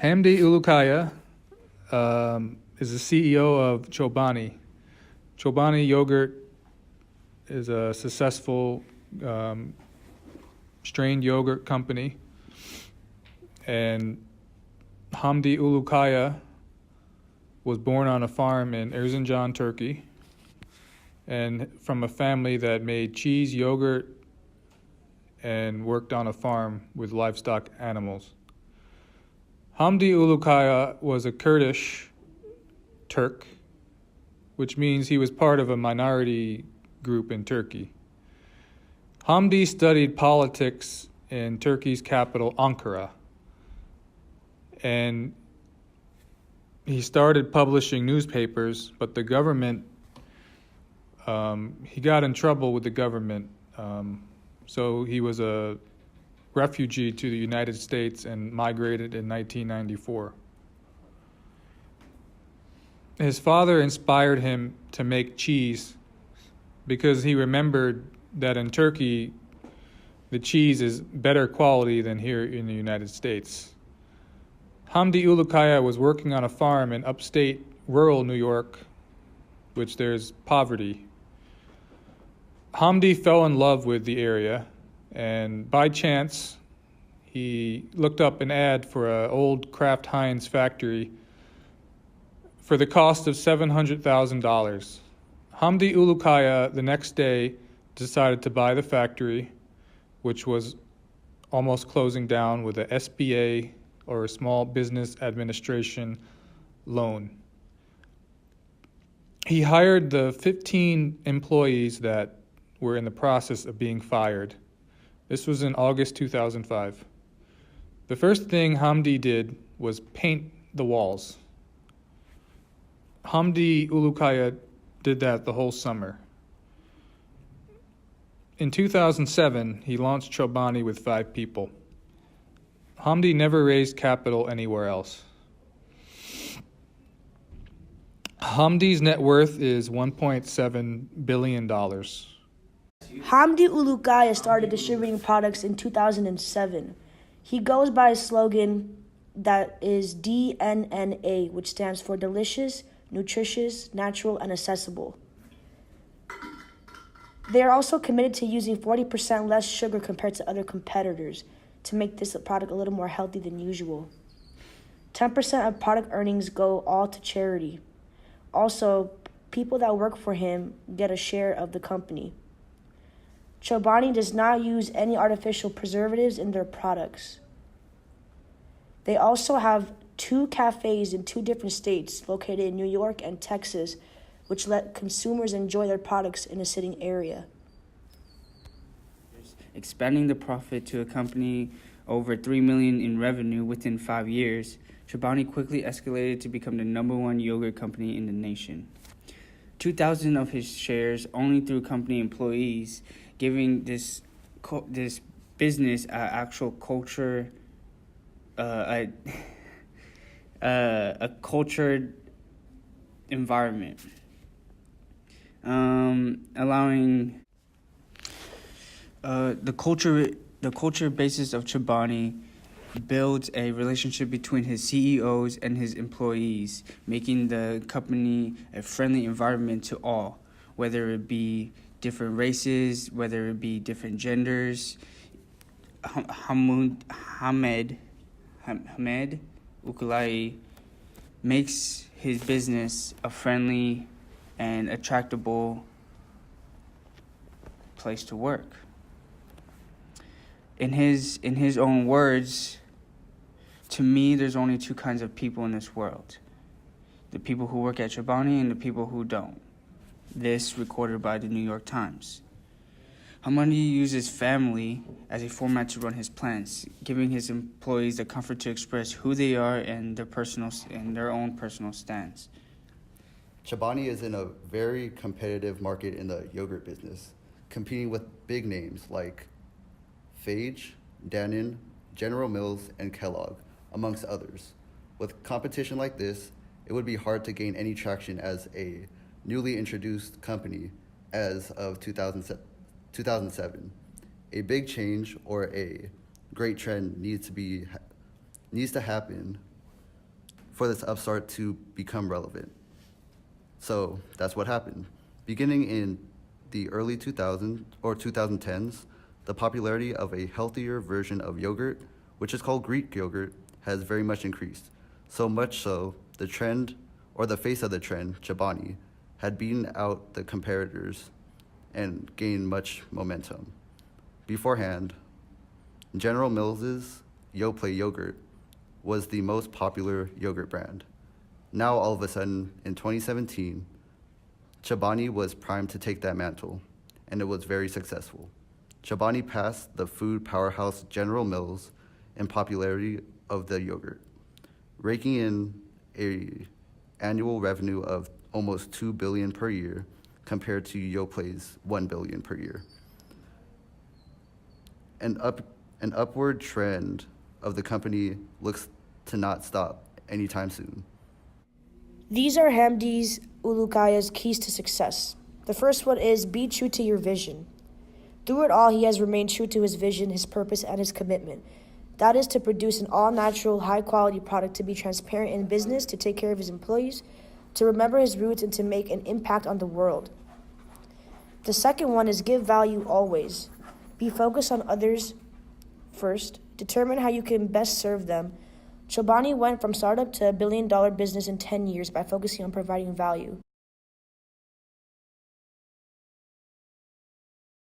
Hamdi Ulukaya is the CEO of Chobani. Chobani Yogurt is a successful strained yogurt company. And Hamdi Ulukaya was born on a farm in Erzincan, Turkey, and from a family that made cheese, yogurt, and worked on a farm with livestock animals. Hamdi Ulukaya was a Kurdish Turk, which means he was part of a minority group in Turkey. Hamdi studied politics in Turkey's capital, Ankara, and he started publishing newspapers, but the government, he got in trouble with the government, so he was a refugee to the United States and migrated in 1994. His father inspired him to make cheese because he remembered that in Turkey, the cheese is better quality than here in the United States. Hamdi Ulukaya was working on a farm in upstate rural New York, which there's poverty. Hamdi fell in love with the area, and by chance, he looked up an ad for an old Kraft Heinz factory for the cost of $700,000. Hamdi Ulukaya the next day decided to buy the factory, which was almost closing down, with a SBA or a Small Business Administration loan. He hired the 15 employees that were in the process of being fired. This was in August 2005. The first thing Hamdi did was paint the walls. Hamdi Ulukaya did that the whole summer. In 2007, he launched Chobani with 5 people. Hamdi never raised capital anywhere else. Hamdi's net worth is $1.7 billion. Hamdi Ulukaya started distributing products in 2007. He goes by a slogan that is DNNA, which stands for delicious, nutritious, natural, and accessible. They are also committed to using 40% less sugar compared to other competitors to make this product a little more healthy than usual. 10% of product earnings go all to charity. Also, people that work for him get a share of the company. Chobani does not use any artificial preservatives in their products. They also have 2 cafes in 2 different states located in New York and Texas, which let consumers enjoy their products in a sitting area. Expanding the profit to a company over $3 million in revenue within 5 years, Chobani quickly escalated to become the #1 yogurt company in the nation. 2,000 of his shares only through company employees, giving this business an actual culture, a cultured environment, allowing the culture basis of Chobani builds a relationship between his CEOs and his employees, making the company a friendly environment to all, whether it be different races, whether it be different genders. Hamed Ulukaya makes his business a friendly and attractable place to work. In his own words, to me, there's only 2 kinds of people in this world: the people who work at Chobani and the people who don't. This recorded by the New York Times. Hamdi uses family as a format to run his plans, giving his employees the comfort to express who they are and their own personal stance. Chobani is in a very competitive market in the yogurt business, competing with big names like Fage, Dannon, General Mills, and Kellogg, amongst others. With competition like this, it would be hard to gain any traction as a newly introduced company as of 2007. A big change or a great trend needs to happen for this upstart to become relevant. So that's what happened. Beginning in the early 2000s or 2010s, the popularity of a healthier version of yogurt, which is called Greek yogurt, has very much increased. So much so, the trend, or the face of the trend, Chobani, had beaten out the comparators and gained much momentum. Beforehand, General Mills' Yoplait yogurt was the most popular yogurt brand. Now, all of a sudden, in 2017, Chobani was primed to take that mantle, and it was very successful. Chobani passed the food powerhouse General Mills in popularity of the yogurt, raking in an annual revenue of almost $2 billion per year compared to Yoplait's $1 billion per year. An upward trend of the company looks to not stop anytime soon. These are Hamdi Ulukaya's keys to success. The first one is be true to your vision. Through it all, he has remained true to his vision, his purpose, and his commitment. That is to produce an all-natural, high-quality product, to be transparent in business, to take care of his employees, to remember his roots, and to make an impact on the world. The second one is give value always. Be focused on others first. Determine how you can best serve them. Chobani went from startup to $1 billion business in 10 years by focusing on providing value.